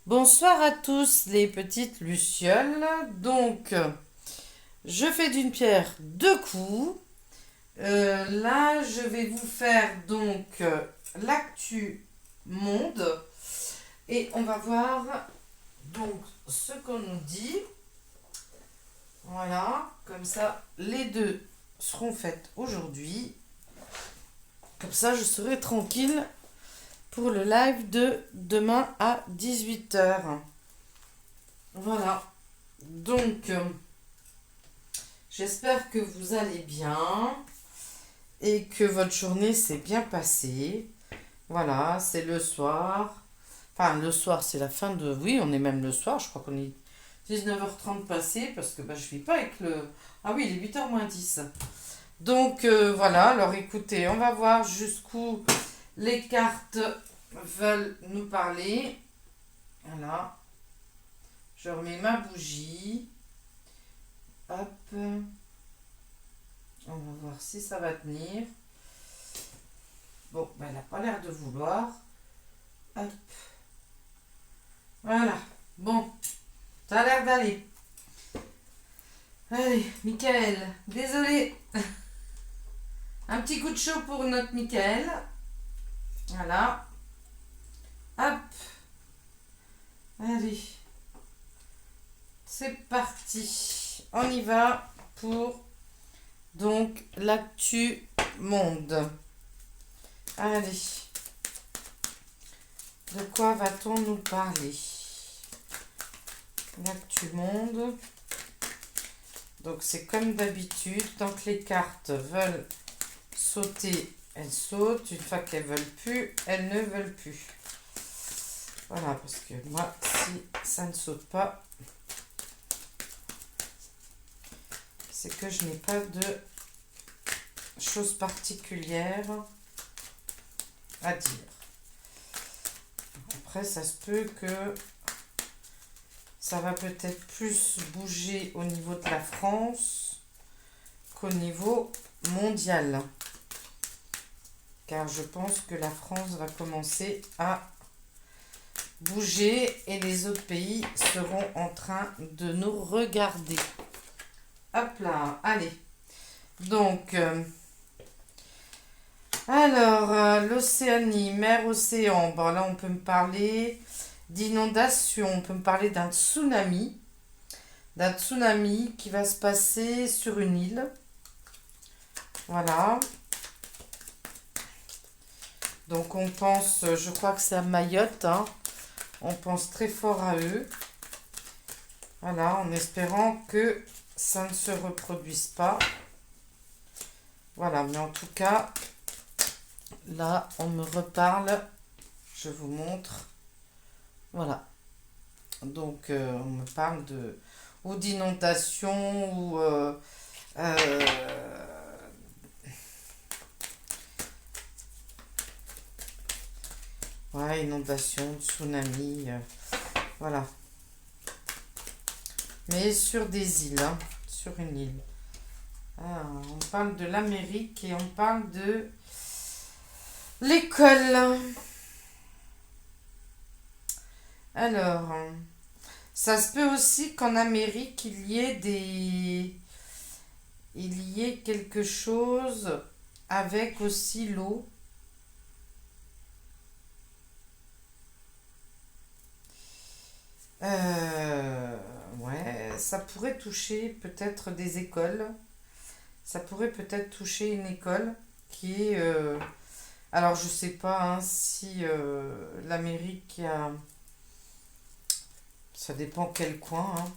Bonsoir à tous les petites lucioles. Donc, je fais d'une pierre deux coups. Là, je vais vous faire l'actu monde et on va voir donc ce qu'on nous dit. Voilà, comme ça, les deux seront faites aujourd'hui. Comme ça, je serai tranquille pour le live de demain à 18h. Voilà. Donc, j'espère que vous allez bien et que votre journée s'est bien passée. Voilà, c'est le soir. Enfin, le soir, c'est la fin de... Oui, on est même le soir. Je crois qu'on est 19h30 passé parce que je ne vis pas avec le... Ah oui, il est 8h moins 10. Donc, voilà. Alors, écoutez, on va voir jusqu'où les cartes veulent nous parler. Voilà. Je remets ma bougie. Hop. On va voir si ça va tenir. Bon, elle n'a pas l'air de vouloir. Hop. Voilà. Bon, ça a l'air d'aller. Allez, Michael, désolé. Un petit coup de chaud pour notre Michael. Voilà. Hop. Allez. C'est parti. On y va pour donc l'actu monde. Allez. De quoi va-t-on nous parler? L'actu monde. Donc c'est comme d'habitude, tant que les cartes veulent sauter, elles sautent. Une fois qu'elles veulent plus, elles ne veulent plus. Voilà, parce que moi, si ça ne saute pas, c'est que je n'ai pas de choses particulières à dire. Après, ça se peut que ça va peut-être plus bouger au niveau de la France qu'au niveau mondial. Car je pense que la France va commencer à bouger et les autres pays seront en train de nous regarder. Hop là, allez. Donc, l'Océanie, mer, océan. Bon, là, on peut me parler d'inondation, on peut me parler d'un tsunami. D'un tsunami qui va se passer sur une île. Voilà. Donc, on pense, je crois que c'est à Mayotte, hein. On pense très fort à eux. Voilà, en espérant que ça ne se reproduise pas. Voilà, mais en tout cas, là, on me reparle. Je vous montre. Voilà. Donc, on me parle de ou d'inondation ou euh, ouais, inondation, tsunami, voilà. Mais sur des îles, hein, sur une île. Ah, on parle de l'Amérique et on parle de l'école. Alors, ça se peut aussi qu'en Amérique, il y ait quelque chose avec aussi l'eau. Ouais, ça pourrait toucher peut-être des écoles. Ça pourrait peut-être toucher une école qui est... alors, je sais pas hein, si l'Amérique a... Ça dépend quel coin. Hein.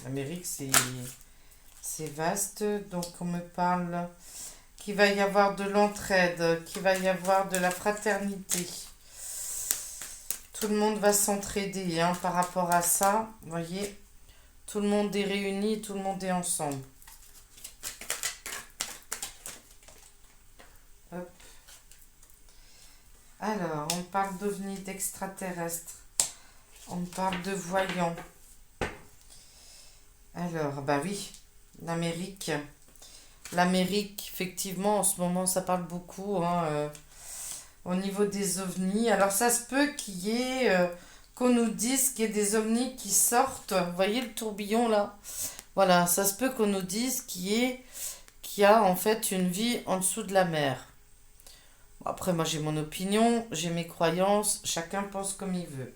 L'Amérique, c'est vaste. Donc, on me parle qu'il va y avoir de l'entraide, qu'il va y avoir de la fraternité. Tout le monde va s'entraider hein, par rapport à ça. Vous voyez, tout le monde est réuni, tout le monde est ensemble. Hop. Alors, on parle d'ovnis, d'extraterrestres. On parle de voyants. Alors, bah oui, l'Amérique. L'Amérique, effectivement, en ce moment, ça parle beaucoup hein, au niveau des ovnis. Alors, ça se peut qu'il y ait qu'on nous dise qu'il y a des ovnis qui sortent. Vous voyez le tourbillon là? Voilà, ça se peut qu'on nous dise qu'il y a en fait une vie en dessous de la mer. Bon, après, moi j'ai mon opinion, j'ai mes croyances, chacun pense comme il veut.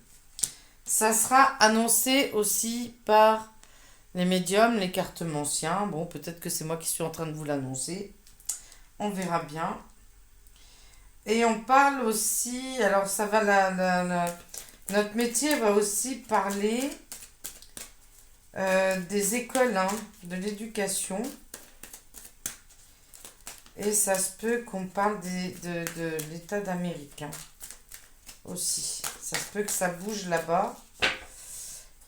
Ça sera annoncé aussi par les médiums, les cartomanciens. Bon, peut-être que c'est moi qui suis en train de vous l'annoncer. On verra bien. Et on parle aussi, alors ça va, notre métier va aussi parler des écoles, hein, de l'éducation. Et ça se peut qu'on parle de l'État d'Amérique, hein, aussi. Ça se peut que ça bouge là-bas.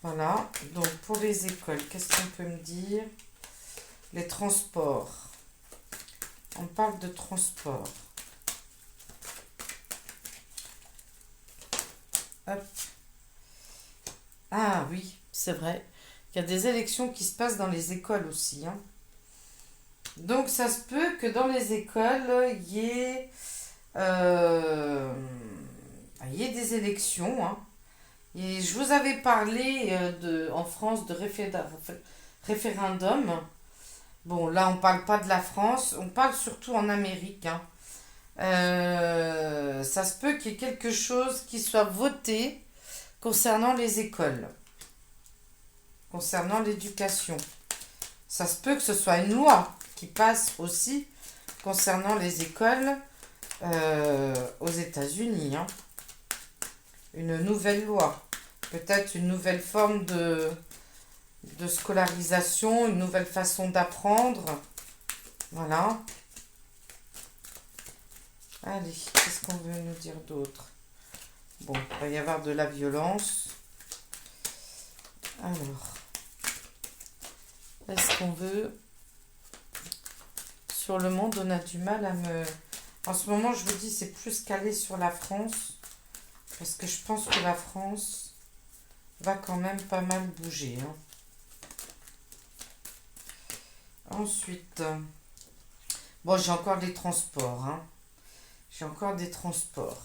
Voilà. Donc pour les écoles, qu'est-ce qu'on peut me dire? Les transports. On parle de transport. Hop. Ah oui, c'est vrai. Il y a des élections qui se passent dans les écoles aussi, hein. Donc ça se peut que dans les écoles, il y ait des élections, hein. Et je vous avais parlé en France de référendum. Bon, là, on parle pas de la France, on parle surtout en Amérique, hein. Ça se peut qu'il y ait quelque chose qui soit voté concernant les écoles, concernant l'éducation. Ça se peut que ce soit une loi qui passe aussi concernant les écoles aux États-Unis, hein. Une nouvelle loi, peut-être une nouvelle forme de scolarisation, une nouvelle façon d'apprendre. Voilà. Allez, qu'est-ce qu'on veut nous dire d'autre? Bon, il va y avoir de la violence. Alors, est-ce qu'on veut... Sur le monde, on a du mal à me... En ce moment, je vous dis, c'est plus calé sur la France. Parce que je pense que la France va quand même pas mal bouger, hein. Ensuite, bon, j'ai encore des transports, hein. J'ai encore des transports.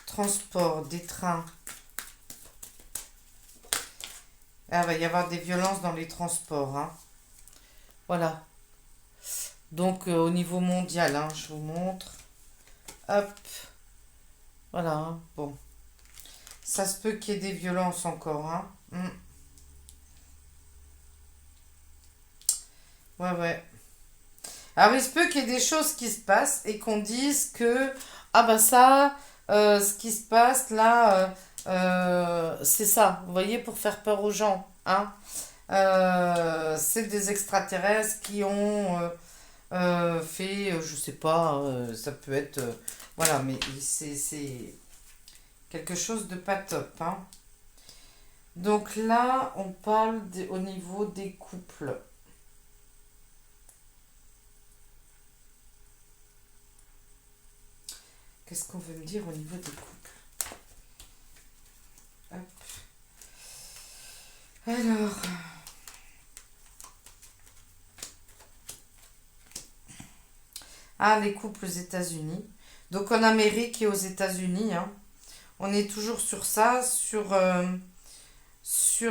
Transport, des trains. Ah, il va y avoir des violences dans les transports, hein. Voilà. Donc, au niveau mondial, hein, je vous montre. Hop. Voilà, hein. Bon. Ça se peut qu'il y ait des violences encore, hein. Ouais, ouais. Alors, il se peut qu'il y ait des choses qui se passent et qu'on dise que, ah bah ça, ce qui se passe là, c'est ça, vous voyez, pour faire peur aux gens, hein. C'est des extraterrestres qui ont fait, je sais pas, ça peut être, voilà, mais c'est quelque chose de pas top, hein. Donc là, on parle au niveau des couples. Qu'est-ce qu'on veut me dire au niveau des couples? Hop. Alors, ah, les couples aux États-Unis. Donc en Amérique et aux États-Unis, hein, on est toujours sur ça, sur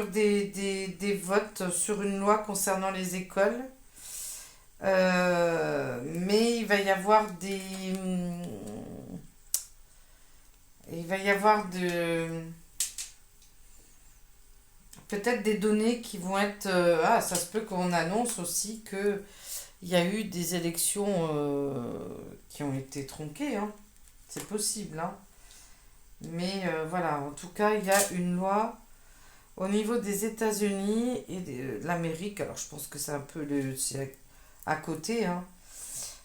des votes, sur une loi concernant les écoles. Mais il va y avoir il va y avoir peut-être des données qui vont être... ah, ça se peut qu'on annonce aussi que il y a eu des élections qui ont été tronquées, hein. C'est possible, hein. Mais voilà, en tout cas, il y a une loi au niveau des États-Unis et de l'Amérique. Alors, je pense que c'est un peu c'est à côté, hein.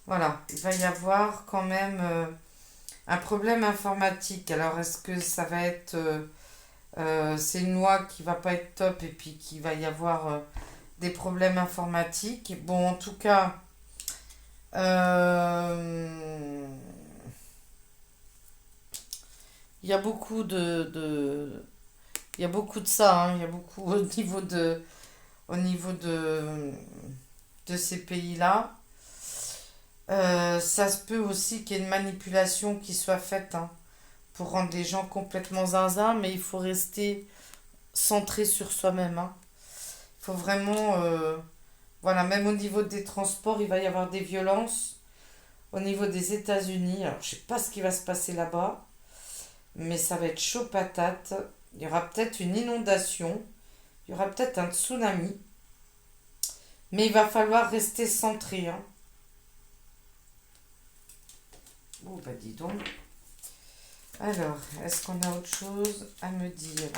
Voilà, il va y avoir quand même un problème informatique. Alors, est-ce que ça va être... c'est une loi qui va pas être top et puis qu'il va y avoir des problèmes informatiques. Bon, en tout cas, il y a beaucoup il y a beaucoup de ça, hein. Il y a beaucoup au niveau de ces pays-là. Ça se peut aussi qu'il y ait une manipulation qui soit faite, hein, pour rendre les gens complètement zinzin, mais il faut rester centré sur soi-même, hein. Il faut vraiment, voilà, même au niveau des transports, il va y avoir des violences. Au niveau des États-Unis, alors je sais pas ce qui va se passer là-bas, mais ça va être chaud patate. Il y aura peut-être une inondation, il y aura peut-être un tsunami, mais il va falloir rester centré, hein. Oh bah dis donc. Alors, est-ce qu'on a autre chose à me dire?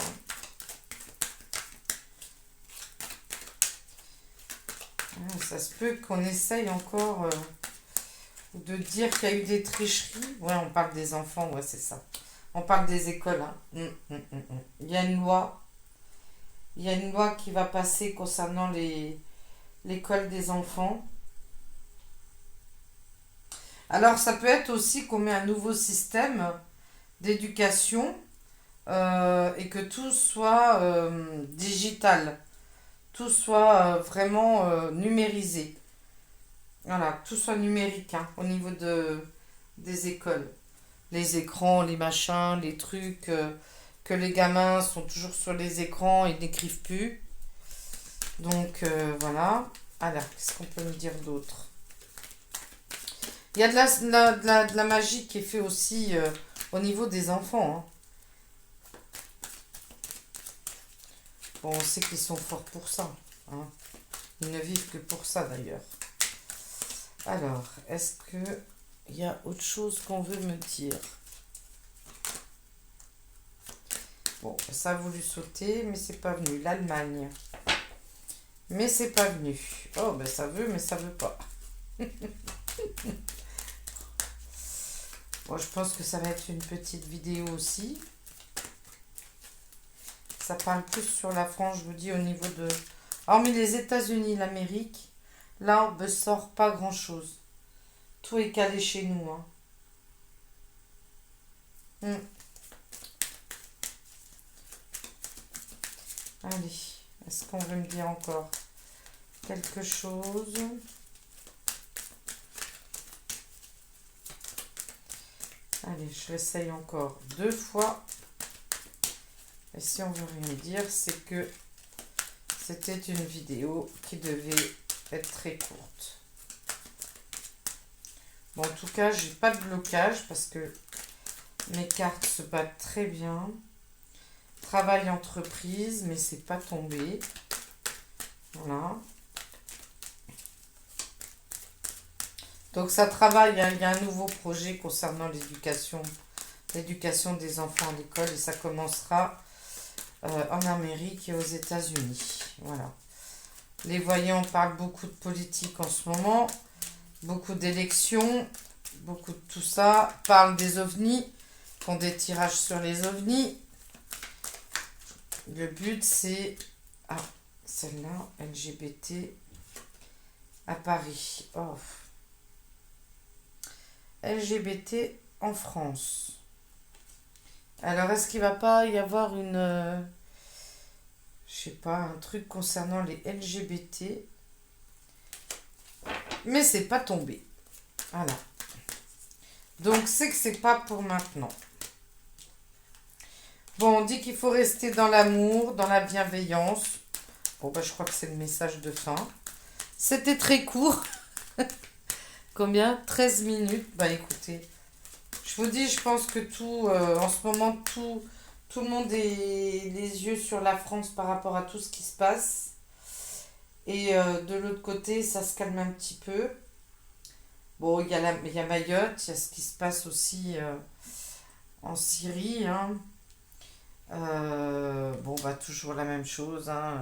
Ah, ça se peut qu'on essaye encore de dire qu'il y a eu des tricheries. Ouais, on parle des enfants, ouais, c'est ça. On parle des écoles, hein. Il y a une loi. Il y a une loi qui va passer concernant l'école des enfants. Alors, ça peut être aussi qu'on met un nouveau système d'éducation et que tout soit digital, tout soit vraiment numérisé. Voilà, que tout soit numérique, hein, au niveau des écoles. Les écrans, les machins, les trucs, que les gamins sont toujours sur les écrans et n'écrivent plus. Donc voilà. Alors, qu'est-ce qu'on peut me dire d'autre? Il y a de la magie qui est fait aussi au niveau des enfants, hein. Bon, on sait qu'ils sont forts pour ça, hein. Ils ne vivent que pour ça d'ailleurs. Alors, est-ce que il y a autre chose qu'on veut me dire? Bon, ça a voulu sauter, mais c'est pas venu. L'Allemagne. Mais c'est pas venu. Oh, ben ça veut, mais ça veut pas. Bon, je pense que ça va être une petite vidéo aussi. Ça parle plus sur la France, je vous dis, au niveau de... Hormis les États-Unis, l'Amérique, là, on ne sort pas grand-chose. Tout est calé chez nous, hein. Allez, est-ce qu'on veut me dire encore quelque chose? Allez, je l'essaye encore 2 fois. Et si on veut rien dire, c'est que c'était une vidéo qui devait être très courte. Bon, en tout cas, j'ai pas de blocage parce que mes cartes se battent très bien. Travail entreprise, mais c'est pas tombé. Voilà. Donc ça travaille, hein. Il y a un nouveau projet concernant l'éducation des enfants à l'école et ça commencera en Amérique et aux États-Unis. Voilà. Les voyants parlent beaucoup de politique en ce moment, beaucoup d'élections, beaucoup de tout ça, parlent des ovnis, font des tirages sur les ovnis. Le but c'est... Ah, celle-là, LGBT à Paris. Oh. LGBT en France. Alors, est-ce qu'il va pas y avoir une... je sais pas, un truc concernant les LGBT? Mais c'est pas tombé. Voilà. Donc, c'est que c'est pas pour maintenant. Bon, on dit qu'il faut rester dans l'amour, dans la bienveillance. Bon, bah, je crois que c'est le message de fin. C'était très court. Combien? 13 minutes. Bah, écoutez, je vous dis, je pense que tout, en ce moment, tout le monde est les yeux sur la France par rapport à tout ce qui se passe. Et de l'autre côté, ça se calme un petit peu. Bon, il y a Mayotte, il y a ce qui se passe aussi en Syrie, hein. Bon, bah, toujours la même chose, hein.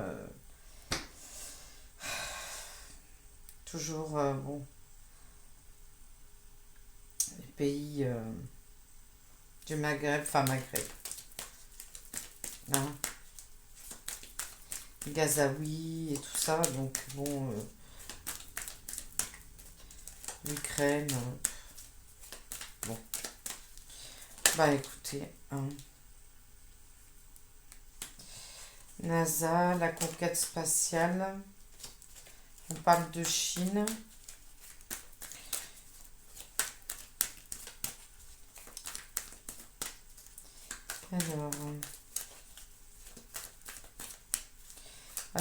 Toujours, bon, les pays du Maghreb, enfin Maghreb, hein. Gazaoui et tout ça, donc bon, l'Ukraine, bon, bah écoutez, hein. NASA, la conquête spatiale, on parle de Chine. Alors,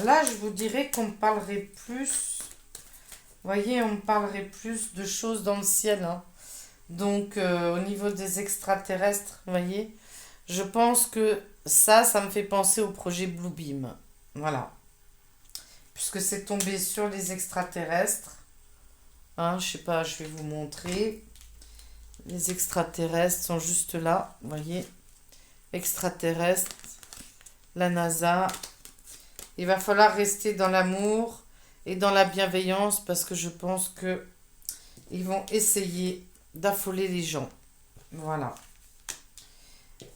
là, je vous dirais qu'on parlerait plus. Vous voyez, on parlerait plus de choses dans le ciel, hein. Donc, au niveau des extraterrestres, vous voyez, je pense que ça me fait penser au projet Bluebeam. Voilà. Puisque c'est tombé sur les extraterrestres. Hein, je sais pas, je vais vous montrer. Les extraterrestres sont juste là, vous voyez. Extraterrestres, la NASA. Il va falloir rester dans l'amour et dans la bienveillance parce que je pense que ils vont essayer d'affoler les gens. Voilà.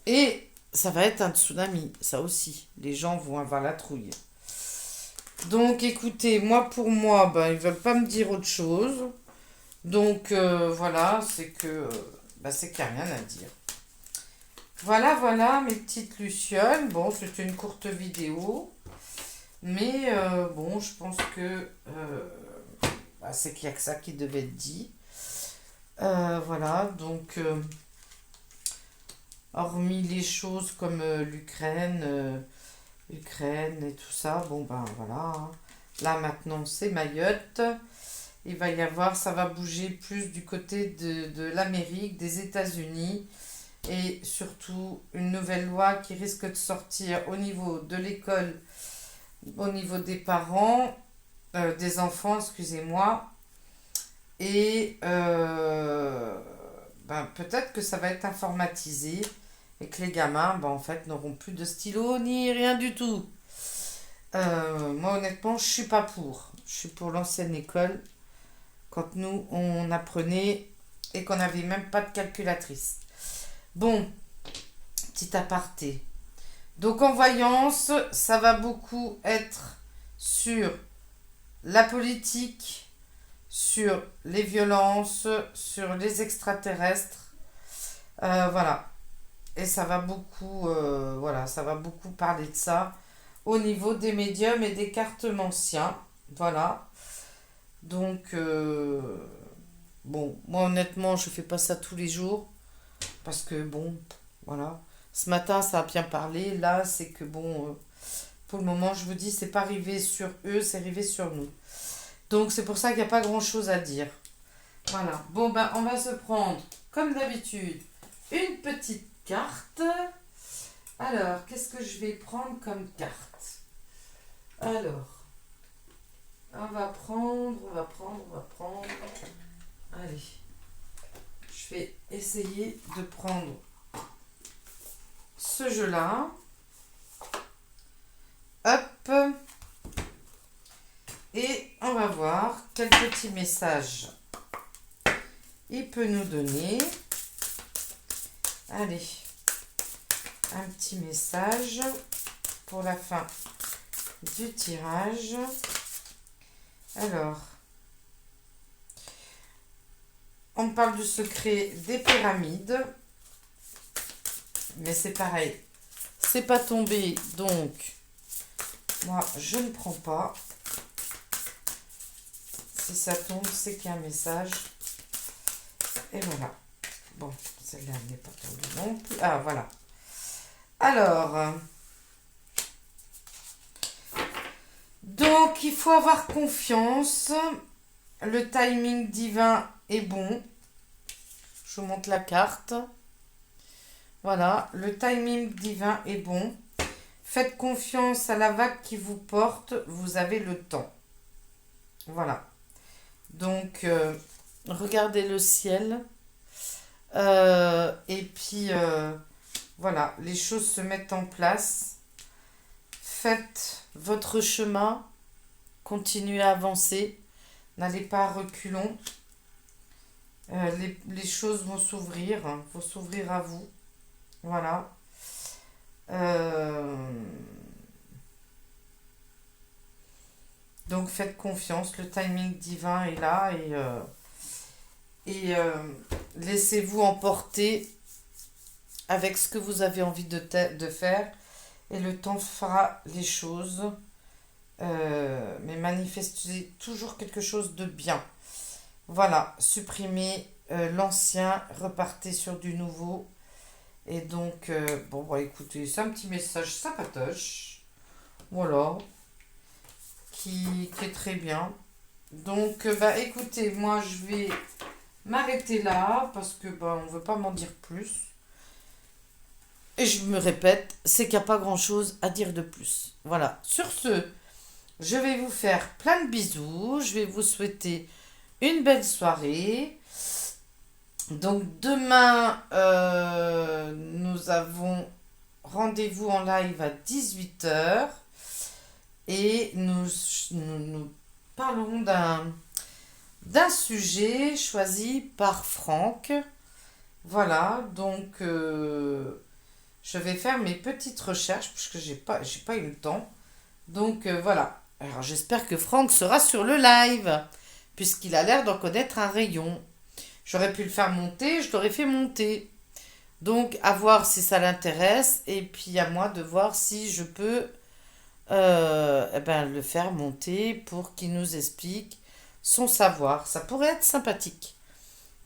Et ça va être un tsunami, ça aussi. Les gens vont avoir la trouille. Donc écoutez, moi pour moi, ben, ils veulent pas me dire autre chose. Donc voilà, c'est que c'est qu'il n'y a rien à dire. Voilà, voilà mes petites lucioles. Bon, c'était une courte vidéo. Mais bon, je pense que c'est qu'il n'y a que ça qui devait être dit. Voilà, donc hormis les choses comme l'Ukraine et tout ça, bon ben voilà. Hein. Là maintenant c'est Mayotte. Il va y avoir, ça va bouger plus du côté de l'Amérique, des États-Unis et surtout une nouvelle loi qui risque de sortir au niveau de l'école, au niveau des parents, des enfants, excusez-moi. Et peut-être que ça va être informatisé et que les gamins, en fait, n'auront plus de stylo ni rien du tout. Moi, honnêtement, je suis pas pour. Je suis pour l'ancienne école. Quand nous, on apprenait et qu'on n'avait même pas de calculatrice. Bon, petit aparté. Donc en voyance, ça va beaucoup être sur la politique, sur les violences, sur les extraterrestres. Voilà. Et ça va beaucoup, ça va beaucoup parler de ça au niveau des médiums et des cartomanciens. Voilà. Donc, bon, moi honnêtement, je fais pas ça tous les jours parce que bon, voilà. Ce matin, ça a bien parlé. Là, c'est que bon, pour le moment, je vous dis, c'est pas arrivé sur eux, c'est arrivé sur nous. Donc, c'est pour ça qu'il n'y a pas grand-chose à dire. Voilà. Bon, on va se prendre, comme d'habitude, une petite carte. Alors, qu'est-ce que je vais prendre comme carte? Alors, on va prendre. Allez, je vais essayer de prendre ce jeu-là. Hop. Et on va voir quel petit message il peut nous donner. Allez, un petit message pour la fin du tirage. Alors, on parle du secret des pyramides, mais c'est pareil, c'est pas tombé, donc moi je ne prends pas. Si ça tombe, c'est qu'il y a un message. Et voilà. Bon, celle-là n'est pas tombée non plus. Ah, voilà. Alors, donc il faut avoir confiance. Le timing divin est bon. Je vous montre la carte. Voilà, le timing divin est bon. Faites confiance à la vague qui vous porte. Vous avez le temps. Voilà. Donc, regardez le ciel. Et puis, voilà, les choses se mettent en place. Faites votre chemin. Continuez à avancer. N'allez pas à reculons. Les choses vont s'ouvrir à vous. Voilà. Donc faites confiance, le timing divin est là et laissez-vous emporter avec ce que vous avez envie de faire et le temps fera les choses. Mais manifestez toujours quelque chose de bien. Voilà, supprimez l'ancien, repartez sur du nouveau Et donc, bon, bah, écoutez, c'est un petit message sympatoche. Voilà, qui est très bien. Donc, bah, écoutez, moi, je vais m'arrêter là parce que, bah, on veut pas m'en dire plus. Et je me répète, c'est qu'il n'y a pas grand-chose à dire de plus. Voilà. Sur ce, je vais vous faire plein de bisous. Je vais vous souhaiter une belle soirée. Donc demain, nous avons rendez-vous en live à 18 h et nous parlerons d'un sujet choisi par Franck. Voilà, donc je vais faire mes petites recherches puisque j'ai pas eu le temps. Donc voilà. Alors j'espère que Franck sera sur le live puisqu'il a l'air d'en connaître un rayon. J'aurais pu le faire monter, je l'aurais fait monter. Donc à voir si ça l'intéresse et puis à moi de voir si je peux eh ben, le faire monter pour qu'il nous explique son savoir. Ça pourrait être sympathique.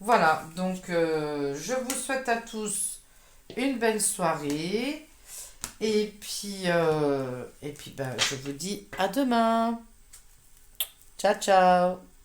Voilà, donc je vous souhaite à tous une belle soirée. Et puis ben, je vous dis à demain. Ciao, ciao.